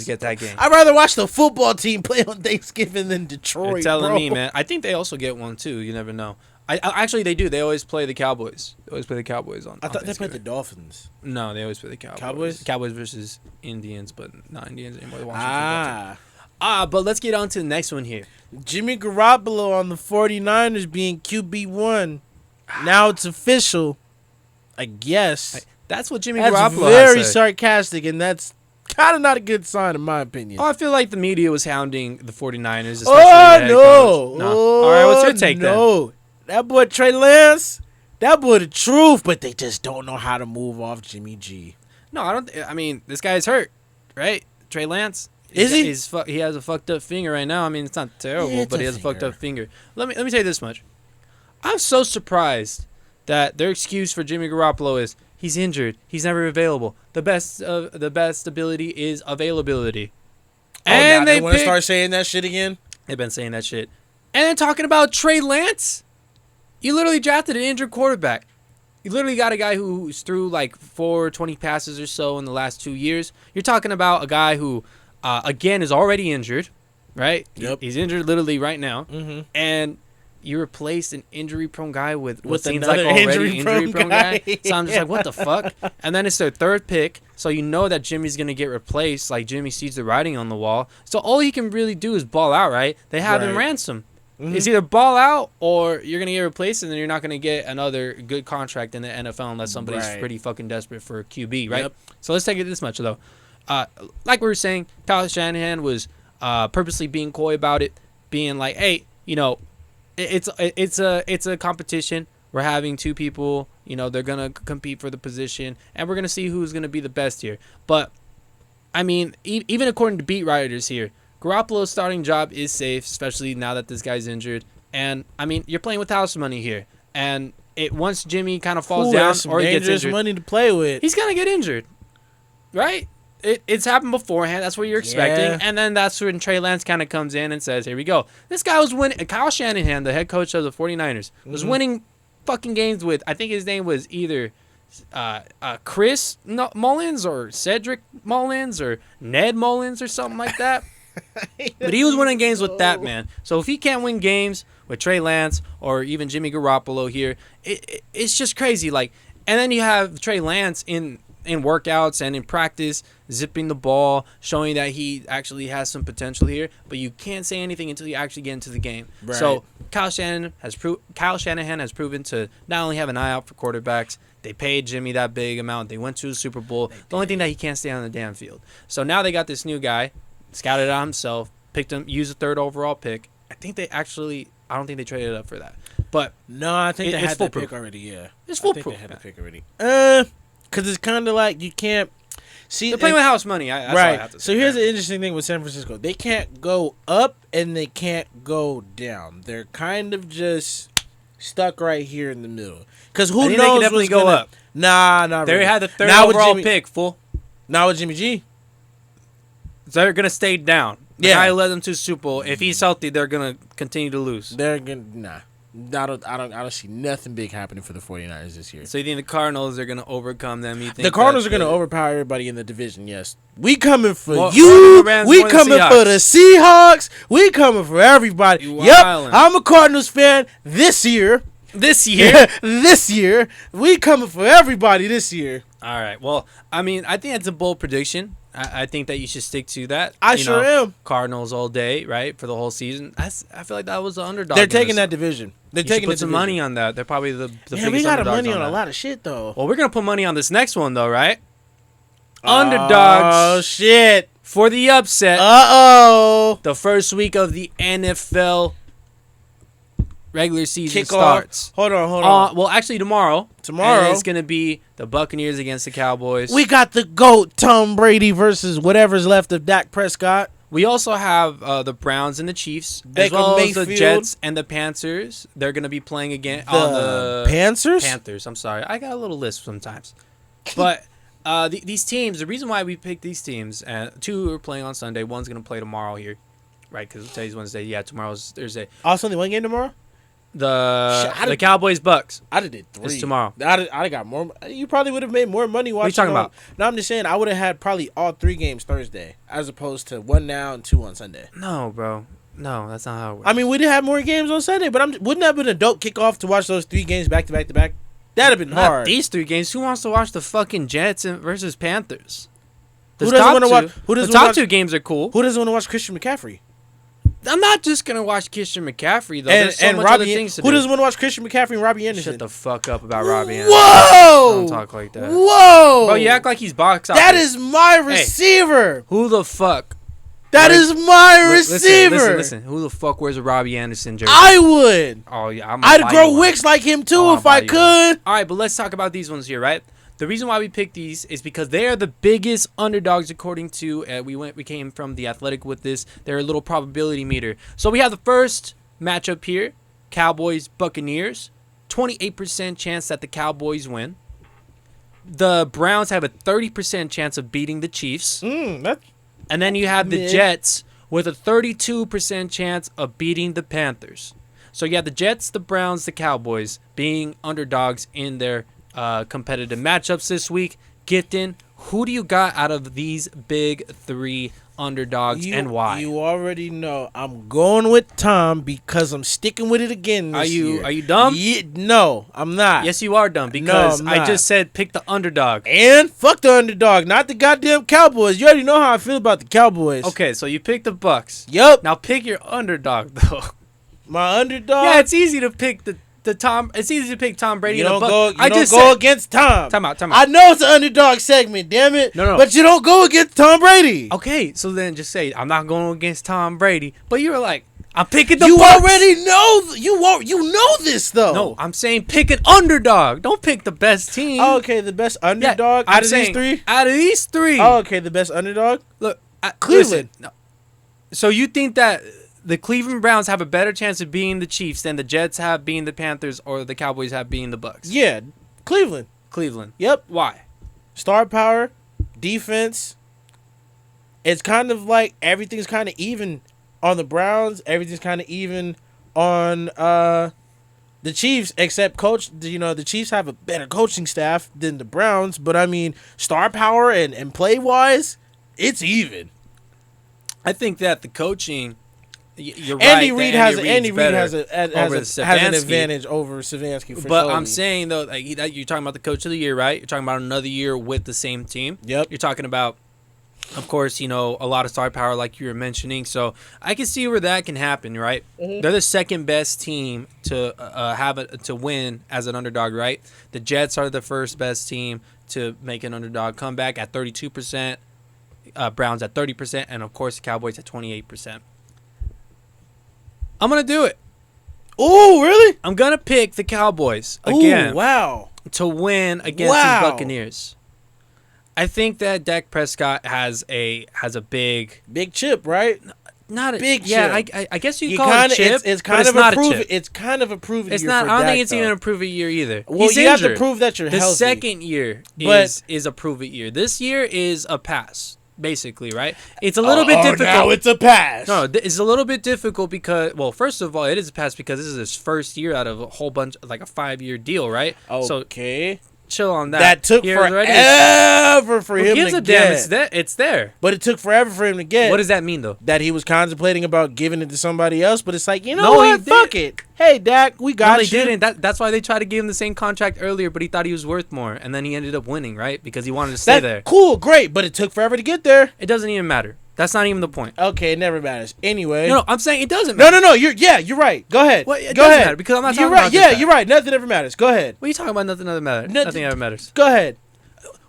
get that game. I'd rather watch the football team play on Thanksgiving than Detroit. You're telling me, man. I think they also get one too. You never know. Actually, they do. They always play the Cowboys. They always play the Cowboys on. I thought they played the Dolphins. No, they always play the Cowboys. Cowboys versus Indians, but not Indians anymore. But let's get on to the next one here. Jimmy Garoppolo on the 49ers being QB1. Now it's official, I guess. That's what Jimmy Garoppolo has said. That's very sarcastic, and that's kind of not a good sign, in my opinion. Oh, I feel like the media was hounding the 49ers. No. All right, what's your take then? That boy Trey Lance, that boy the truth, but they just don't know how to move off Jimmy G. No, I don't. I mean, this guy's hurt, right? Trey Lance. Is he? He has a fucked up finger right now. I mean, it's not terrible, but he has a fucked up finger. Let me tell you this much. I'm so surprised that their excuse for Jimmy Garoppolo is he's injured. He's never available. The best ability is availability. And they want to start saying that shit again? They've been saying that shit. And then talking about Trey Lance. You literally drafted an injured quarterback. You literally got a guy who's threw like 420 passes or so in the last 2 years. You're talking about a guy who, again, is already injured, right? Yep. He's injured literally right now. Mm-hmm. And you replaced an injury-prone guy with what seems like already injury-prone guy. So I'm just like, what the fuck? And then it's their third pick, so you know that Jimmy's going to get replaced. Like, Jimmy sees the writing on the wall. So all he can really do is ball out, right? They have him ransom. Mm-hmm. It's either ball out or you're going to get replaced, and then you're not going to get another good contract in the NFL unless somebody's pretty fucking desperate for a QB, right? Yep. So let's take it this much, though. Like we were saying, Kyle Shanahan was purposely being coy about it, being like, hey, it's a competition. We're having 2 people, they're going to compete for the position, and we're going to see who's going to be the best here. But, I mean, even according to beat writers here, Garoppolo's starting job is safe, especially now that this guy's injured. And, I mean, you're playing with house money here. And once Jimmy kind of falls down or he gets injured, money to play with. He's going to get injured, right? It's happened beforehand. That's what you're expecting. Yeah. And then that's when Trey Lance kind of comes in and says, here we go. This guy was winning. Kyle Shanahan, the head coach of the 49ers, was winning fucking games with, I think his name was either Chris Mullins or Cedric Mullins or Ned Mullins or something like that. But he was winning games with that man. So if he can't win games with Trey Lance or even Jimmy Garoppolo here, it's just crazy. Like, and then you have Trey Lance in workouts and in practice, zipping the ball, showing that he actually has some potential here. But you can't say anything until you actually get into the game. Right. So Kyle Shanahan has proven to not only have an eye out for quarterbacks. They paid Jimmy that big amount. They went to the Super Bowl. The only thing that he can't stay on the damn field. So now they got this new guy. Scouted it out himself, picked him, used a 3rd overall pick. I don't think they traded up for that. But no, I think they had that pick already, yeah. It's foolproof. I think they had the pick already. Because it's kind of like you can't see. They're playing with house money. That's right. All I have to say. So here's the interesting thing with San Francisco. They can't go up and they can't go down. They're kind of just stuck right here in the middle. Because who knows? They can definitely go up. Nah, not really. They had the 3rd overall pick, fool. Not with Jimmy G. They're going to stay down. The guy who led them to the Super Bowl. If he's healthy, they're going to continue to lose. They're going to I don't see nothing big happening for the 49ers this year. So you think the Cardinals are going to overcome them? You think the Cardinals are going to overpower everybody in the division, yes. We coming for you. We coming for the Seahawks. We coming for everybody. Yep, I'm a Cardinals fan this year. This year? This year. We coming for everybody this year. All right. Well, I mean, I think that's a bold prediction. I think that you should stick to that. I sure am. Cardinals all day, right, for the whole season. I feel like that was the underdog. They're taking that division. They're taking put some money on that. They're probably the biggest underdogs. We got money on a lot of shit, though. Well, we're going to put money on this next one, though, right? Underdogs. Oh, shit. For the upset. Uh-oh. The first week of the NFL regular season Kickoff. starts. Hold on. Well, actually, tomorrow. And it's going to be the Buccaneers against the Cowboys. We got the GOAT, Tom Brady, versus whatever's left of Dak Prescott. We also have the Browns and the Chiefs, as well as the Jets and the Panthers. They're going to be playing again. The Panthers? Panthers, I'm sorry. I got a little lisp sometimes. But these teams, the reason why we picked these teams, 2 are playing on Sunday. One's going to play tomorrow here, right? Because today's Wednesday. Yeah, tomorrow's Thursday. Also, only one game tomorrow? The Cowboys Bucks. I did 3. It's tomorrow. I got more. You probably would have made more money watching. What are you talking about? No, I'm just saying I would have had probably all 3 games Thursday, as opposed to 1 now and 2 on Sunday. No, bro. No, that's not how it works. I mean, we did have more games on Sunday, but wouldn't that have been a dope kickoff to watch those 3 games back to back to back? That'd have been hard. These 3 games. Who wants to watch the fucking Jets versus Panthers? Who doesn't want to watch? The top 2 games are cool. Who doesn't want to watch Christian McCaffrey? I'm not just gonna watch Christian McCaffrey though. There's so much Robbie, other things to do. Who doesn't want to watch Christian McCaffrey and Robbie Anderson? Shut the fuck up about Robbie Anderson. Whoa! Don't talk like that. Whoa! Bro, you act like he's box office. That is my receiver. Hey, who the fuck? That is my receiver. Listen. Who the fuck wears a Robbie Anderson jersey? I would. Oh yeah, I'd grow wicks like him too if I could. All right, but let's talk about these ones here, right? The reason why we picked these is because they are the biggest underdogs according to we came from The Athletic with this. They're a little probability meter. So we have the first matchup here, Cowboys Buccaneers. 28% chance that the Cowboys win. The Browns have a 30% chance of beating the Chiefs. And then you have the Jets with a 32% chance of beating the Panthers. So you have the Jets, the Browns, the Cowboys being underdogs in their competitive matchups this week. Gifton, who do you got out of these big 3 underdogs and why? You already know I'm going with Tom because I'm sticking with it again this year. Are you dumb? No, I'm not. Yes, you are dumb because I just said pick the underdog. And fuck the underdog, not the goddamn Cowboys. You already know how I feel about the Cowboys. Okay, so you picked the Bucks. Yup. Now pick your underdog though. My underdog? Yeah, it's easy to pick it's easy to pick Tom Brady. You don't go against Tom. Time out. I know it's an underdog segment, damn it. No. But you don't go against Tom Brady. Okay, so then just say I'm not going against Tom Brady. But you were like, I'm picking the Bucks. You already know. You know this though. No, I'm saying pick an underdog. Don't pick the best team. Oh, okay, the best underdog out of these 3. Out of these 3. Oh, okay, the best underdog. Look, Cleveland. Listen, no. So you think that the Cleveland Browns have a better chance of beating the Chiefs than the Jets have beating the Panthers or the Cowboys have beating the Bucks? Yeah, Cleveland. Cleveland. Yep. Why? Star power, defense. It's kind of like everything's kind of even on the Browns. Everything's kind of even on the Chiefs, except the Chiefs have a better coaching staff than the Browns. But I mean, star power and play wise, it's even. I think that the coaching, you're right. Andy Reid has an Stefanski. advantage over Stefanski. But I'm saying though, like, you're talking about the coach of the year, right? You're talking about another year with the same team. Yep. You're talking about, of course, a lot of star power, like you were mentioning. So I can see where that can happen, right? Mm-hmm. They're the second best team to to win as an underdog, right? The Jets are the first best team to make an underdog comeback at 32%. Browns at 30%, and of course the Cowboys at 28%. I'm gonna do it. Oh, really? I'm gonna pick the Cowboys again. Ooh, wow. To win against the Buccaneers. I think that Dak Prescott has a big chip, right? Not a big chip. Yeah, I guess you call it chip. It's kind of a prove. It's kind of a prove year. It's not. For I don't Dak, think it's though. even a prove it year either. Well, He's you injured. have to prove that you're the healthy. The second year is a prove it year. This year is a pass. Basically, right? It's a little bit difficult. Now it's a pass. No, it's a little bit difficult because, well, first of all, it is a pass because this is his first year out of a whole bunch, like a 5-year deal, right? Okay. So chill on that. That took forever for him to get. It's there. But it took forever for him to get. What does that mean, though? That he was contemplating about giving it to somebody else, but it's like, what? Fuck it. Hey, Dak, we got you. No, they didn't. That's why they tried to give him the same contract earlier, but he thought he was worth more, and then he ended up winning, right? Because he wanted to stay there. Cool, great, but it took forever to get there. It doesn't even matter. That's not even the point. Okay, it never matters. Anyway. No, I'm saying it doesn't matter. No. You're right. Go ahead. Well, it Go doesn't ahead. matter because I'm not talking you're right. about Yeah, you're right. Nothing ever matters. Go ahead. What are you talking about? Nothing ever matters. Nothing ever matters. Go ahead.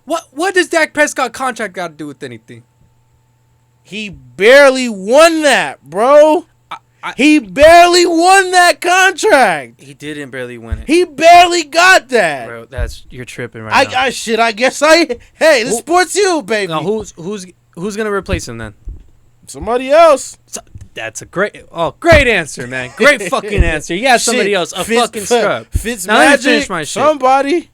What does Dak Prescott contract got to do with anything? He barely won that, bro. He barely won that contract. He didn't barely win it. He barely got that. Bro, you're tripping right now. I guess hey, this sports you, baby. Now who's gonna replace him then? Somebody else. That's a great answer, man. Great fucking answer. Yeah, somebody else. Fucking scrub. Now let me finish my shit. Somebody.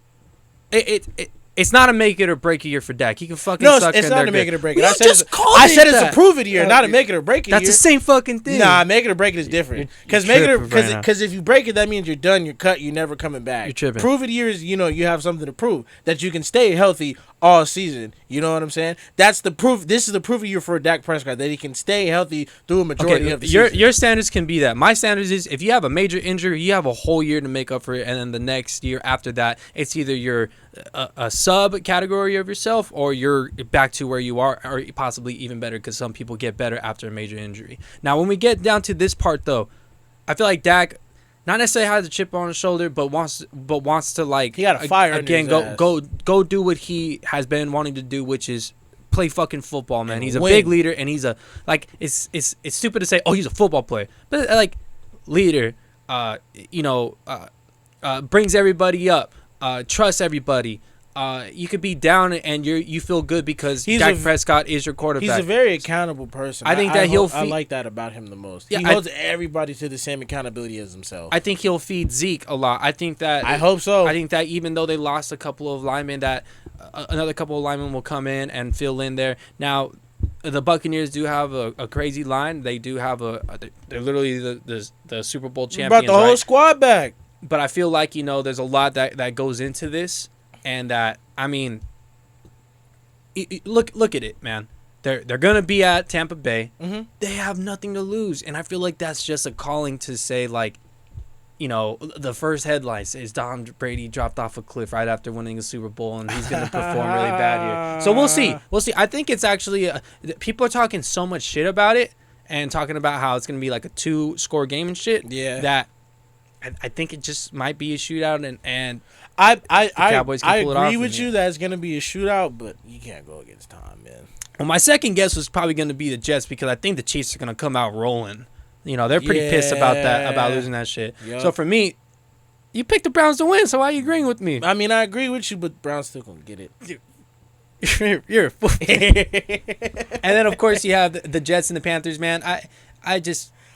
It's not a make it or break it year for Dak. He can fucking suck. No, it's not a make it or break it. I said it's a prove it year, not a make it or break it year. That's the same fucking thing. Nah, make it or break it is different. Because if you break it, that means you're done, you're cut, you're never coming back. You're tripping. Prove it year is, you have something to prove. That you can stay healthy all season. You know what I'm saying? That's the proof. This is the proof year for Dak Prescott, that he can stay healthy through a majority of the season. Your standards can be that. My standards is if you have a major injury, you have a whole year to make up for it, and then the next year after that, it's either you're a sub category of yourself or you're back to where you are, or possibly even better, because some people get better after a major injury. Now, when we get down to this part, though, I feel like Dak not necessarily has a chip on his shoulder, but wants to, like, he got a fire again. Go Do what he has been wanting to do, which is play fucking football, man. He's a big leader, and he's it's stupid to say, oh, he's a football player, but like leader, brings everybody up, trusts everybody. You could be down and you feel good because Dak Prescott is your quarterback. He's a very accountable person. I think I like that about him the most. Yeah, he holds everybody to the same accountability as himself. I think he'll feed Zeke a lot. I hope so. I think that even though they lost a couple of linemen, that another couple of linemen will come in and fill in there. Now, the Buccaneers do have a crazy line. They do have they're literally the Super Bowl champions. Brought the whole squad back. But I feel like, there's a lot that goes into this. And I mean, look at it, man. They're gonna be at Tampa Bay. Mm-hmm. They have nothing to lose, and I feel like that's just a calling to say, like, the first headlines is Tom Brady dropped off a cliff right after winning a Super Bowl, and he's gonna perform really bad here. So we'll see. I think it's actually people are talking so much shit about it and talking about how it's gonna be like a 2-score game and shit. Yeah. That I think it just might be a shootout, and I agree with you that it's going to be a shootout, but you can't go against Tom, man. Well, my second guess was probably going to be the Jets because I think the Chiefs are going to come out rolling. They're pretty pissed about that, about losing that shit. Yep. So for me, you picked the Browns to win, so why are you agreeing with me? I mean, I agree with you, but Browns still going to get it. You're a fool. And then of course you have the Jets and the Panthers, man. I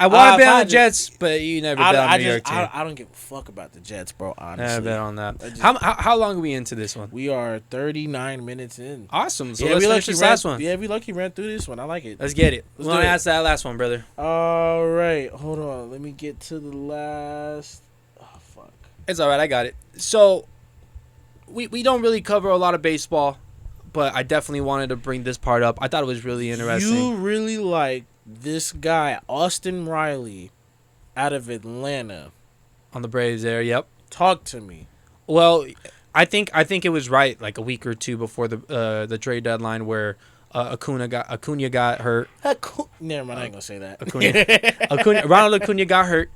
want to bet on the Jets, but you never bet on the New York team. I don't give a fuck about the Jets, bro, honestly. Never bet on that. How long are we into this one? We are 39 minutes in. Awesome. So let's finish this last one. Yeah, we lucky ran through this one. I like it. Let's get it. Let's ask that last one, brother. All right. Hold on. Let me get to the last. Oh, fuck. It's all right. I got it. So we don't really cover a lot of baseball, but I definitely wanted to bring this part up. I thought it was really interesting. You really like this guy, Austin Riley, out of Atlanta. On the Braves there, yep. Talk to me. Well, I think it was right like a week or two before the trade deadline where Acuna got hurt. Never mind, I ain't gonna say that. Ronald Acuna got hurt.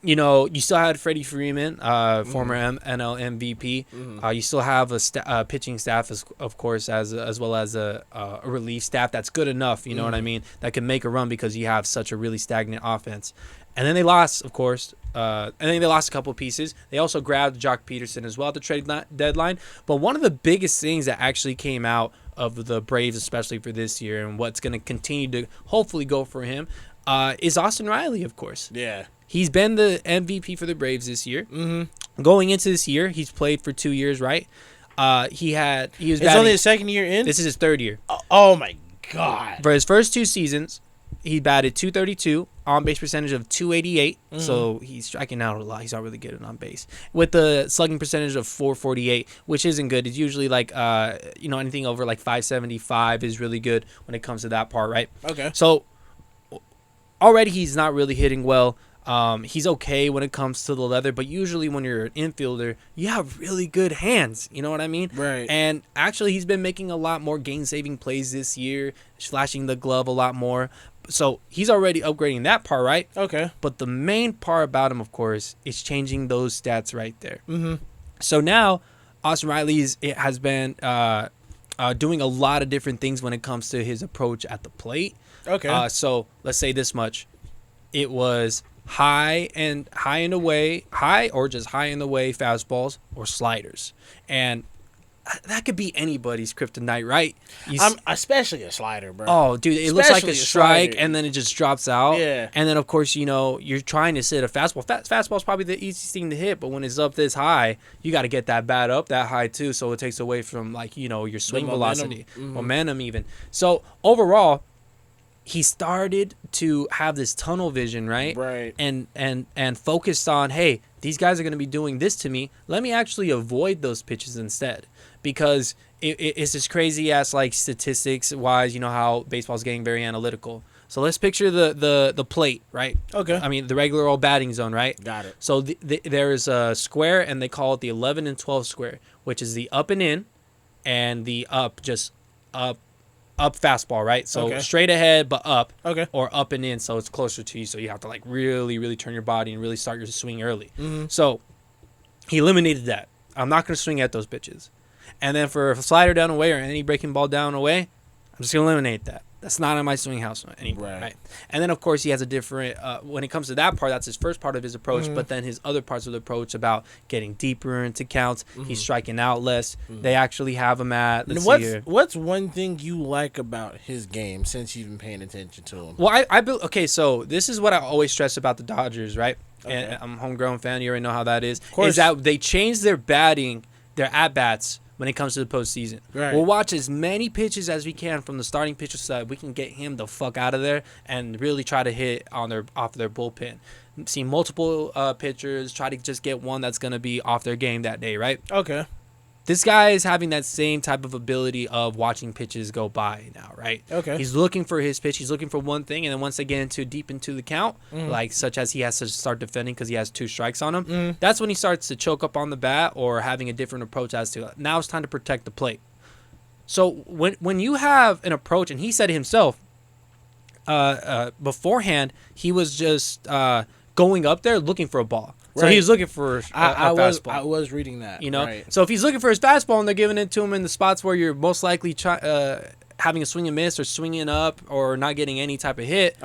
You still had Freddie Freeman, former NL MVP. Mm-hmm. You still have a pitching staff, of course, as well as a relief staff that's good enough. You know what I mean? That can make a run because you have such a really stagnant offense. And then they lost, of course. And then they lost a couple of pieces. They also grabbed Jock Peterson as well at the trade deadline. But one of the biggest things that actually came out of the Braves, especially for this year, and what's going to continue to hopefully go for him, is Austin Riley, of course. Yeah. He's been the MVP for the Braves this year. Mm-hmm. Going into this year, he's played for 2 years, right? It's only his second year in? This is his third year. Oh, my God. For his first 2 seasons, he batted .232, on-base percentage of .288. Mm-hmm. So he's striking out a lot. He's not really good at on-base. With the slugging percentage of .448, which isn't good. It's usually like, anything over like .575 is really good when it comes to that part, right? Okay. So already he's not really hitting well. He's okay when it comes to the leather, but usually when you're an infielder, you have really good hands. You know what I mean? Right. And actually, he's been making a lot more game-saving plays this year, flashing the glove a lot more. So he's already upgrading that part, right? Okay. But the main part about him, of course, is changing those stats right there. Mm-hmm. So now, Austin Riley has been doing a lot of different things when it comes to his approach at the plate. Okay. So let's say this much: it was high and away fastballs or sliders, and that could be anybody's kryptonite, right? Especially a slider, bro. Oh, dude, it looks like a strike, and then it just drops out. Yeah. And then, of course, you're trying to sit a fastball. Fastball's probably the easiest thing to hit, but when it's up this high, you got to get that bat up that high, too, so it takes away from, your swing velocity, momentum even. So, overall, he started to have this tunnel vision, right? Right. And focused on, hey, these guys are going to be doing this to me. Let me actually avoid those pitches instead. Because it's this crazy ass statistics wise, how baseball's getting very analytical. So let's picture the plate, right? Okay. I mean the regular old batting zone, right? Got it. So there is a square, and they call it the 11 and 12 square, which is the up and in, and the up fastball, right? So straight ahead but up, or up and in, so it's closer to you. So you have to really, really turn your body and really start your swing early. Mm-hmm. So he eliminated that. I'm not going to swing at those pitches. And then for a slider down away or any breaking ball down away, I'm just going to eliminate that. That's not in my swing house anymore, right? And then, of course, he has a different, when it comes to that part, that's his first part of his approach, but then his other parts of the approach about getting deeper into counts, he's striking out less. They actually have him at, what's one thing you like about his game since you've been paying attention to him? Well, so this is what I always stress about the Dodgers, right? Okay. And I'm a homegrown fan. You already know how that is. Of course. Is that they change their batting, their at-bats, when it comes to the postseason. Right. We'll watch as many pitches as we can from the starting pitcher side. We can get him the fuck out of there and really try to hit off their bullpen. See multiple pitchers, try to just get one that's going to be off their game that day, right? Okay. This guy is having that same type of ability of watching pitches go by now, right? Okay. He's looking for his pitch. He's looking for one thing, and then once they get deep into the count, such as he has to start defending because he has 2 strikes on him, that's when he starts to choke up on the bat or having a different approach as to now it's time to protect the plate. So when you have an approach, and he said it himself, beforehand, he was just going up there looking for a ball. So he was looking for a fastball. I was reading that. Right. So if he's looking for his fastball and they're giving it to him in the spots where you're most likely having a swing and miss or swinging up or not getting any type of hit,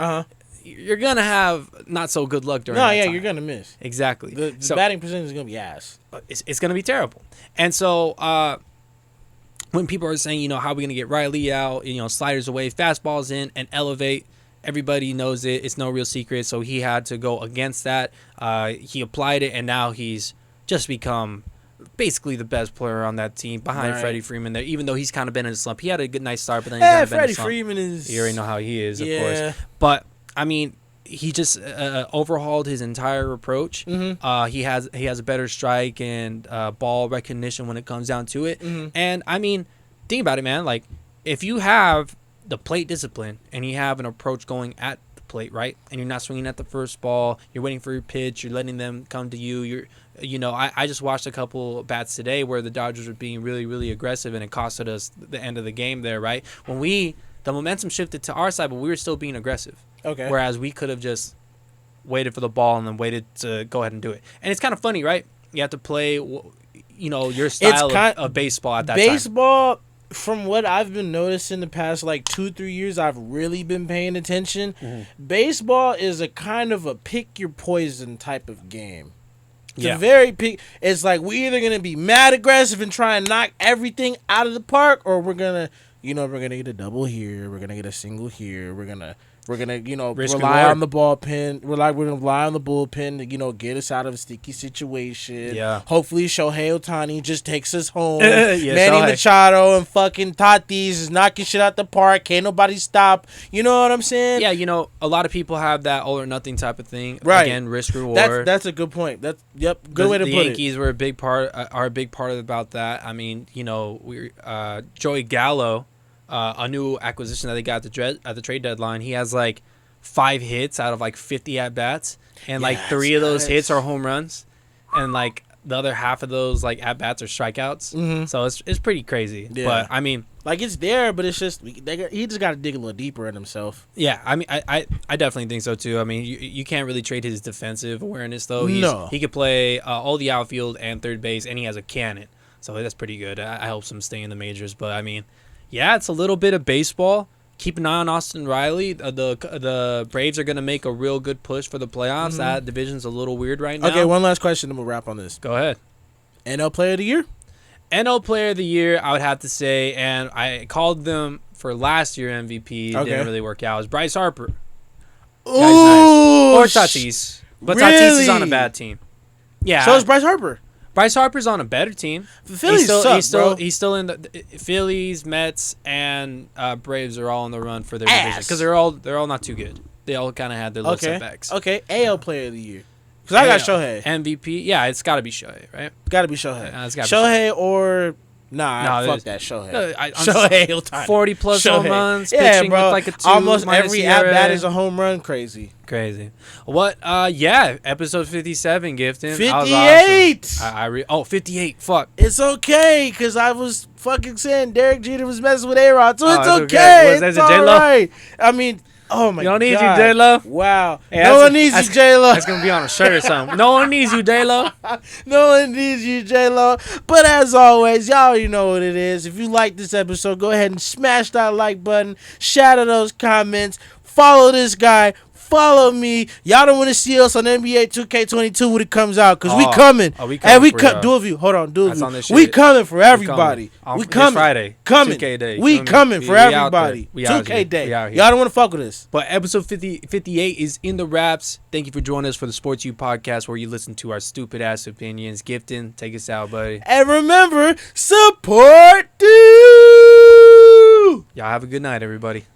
you're going to have not so good luck during that time. You're going to miss. Exactly. The batting percentage is going to be ass. It's going to be terrible. And so when people are saying, how are we going to get Riley out, sliders away, fastballs in, and elevate, everybody knows it. It's no real secret. So he had to go against that. He applied it, and now he's just become basically the best player on that team behind Freddie Freeman there, even though he's kind of been in a slump. He had a nice start, but then he's kind of been in a slump. Freeman is... You already know how he is, of course. But, I mean, he just overhauled his entire approach. Mm-hmm. He has a better strike and ball recognition when it comes down to it. Mm-hmm. And, I mean, think about it, man. Like, if you have the plate discipline and you have an approach going at the plate, right, and you're not swinging at the first ball, you're waiting for your pitch, you're letting them come to you, I just watched a couple bats today where the Dodgers were being really, really aggressive, and it costed us the end of the game there, right? When the momentum shifted to our side, but we were still being aggressive. Okay. Whereas we could have just waited for the ball and then waited to go ahead and do it. And it's kind of funny, right? You have to play, your style of baseball at that time. Baseball, from what I've been noticing the past 2-3 years, I've really been paying attention. Mm-hmm. Baseball is a kind of a pick your poison type of game. It's like we're either gonna be mad aggressive and try and knock everything out of the park, or we're gonna get a double here, we're gonna get a single here, we're gonna rely on the bullpen. We're gonna rely on the bullpen to get us out of a sticky situation. Yeah. Hopefully Shohei Ohtani just takes us home. Manny Machado and fucking Tatis is knocking shit out the park. Can't nobody stop. You know what I'm saying? Yeah. A lot of people have that all or nothing type of thing. Right. Again, risk reward. That's a good point. Good way to put it. The Yankees were a big part about that. I mean, Joey Gallo. A new acquisition that they got at the trade deadline. He has 5 hits out of 50 at bats, and 3 of those hits are home runs, and the other half of those at bats are strikeouts. Mm-hmm. So it's pretty crazy. Yeah. But I mean, it's there, but it's just he just got to dig a little deeper in himself. Yeah, I mean, I definitely think so too. I mean, you can't really trade his defensive awareness though. He could play all the outfield and third base, and he has a cannon, so that's pretty good. I hope him stay in the majors, but I mean. Yeah, it's a little bit of baseball. Keep an eye on Austin Riley. The Braves are going to make a real good push for the playoffs. Mm-hmm. That division's a little weird right now. Okay, one last question, and we'll wrap on this. Go ahead. NL Player of the Year? NL Player of the Year, I would have to say, and I called them for last year MVP. Okay. Didn't really work out. It was Bryce Harper. Ooh, nice. Or Tatis. But really? Tatis is on a bad team. Yeah. So is Bryce Harper. Bryce Harper's on a better team. The Phillies he's still in the Phillies, Mets, and Braves are all on the run for their division because they're all not too good. They all kind of had their little setbacks. Okay, AL Player of the Year. Because I got Shohei. MVP. Yeah, it's got to be Shohei, right? Got to be Shohei. Shohei or fuck that Shohei. Shohei Ohtani. 40+ home runs. Pitching bro. With a 2. Almost every at bat is a home run. Crazy. What? Episode 57, Gifton. 58. Awesome. 58. Fuck. It's okay, because I was fucking saying Derek Jeter was messing with A-Rod, so it's okay. It's all right. I mean, oh my God. You don't need you, J-Lo. Wow. Hey, no one needs you, J-Lo. That's going to be on a shirt or something. No one needs you, J-Lo. No one needs you, J-Lo. But as always, y'all already know what it is. If you like this episode, go ahead and smash that like button. Shatter those comments. Follow this guy. Follow me. Y'all don't want to see us on NBA 2K22 when it comes out, because we coming. We coming. Do a view. Hold on. Do a view. We coming for everybody. We coming. Friday. Coming. 2K day. We coming for everybody. 2K day. Y'all don't want to fuck with us. But episode 58 is in the wraps. Thank you for joining us for the Sports U podcast, where you listen to our stupid ass opinions. Gifton, take us out, buddy. And remember, support you. Y'all have a good night, everybody.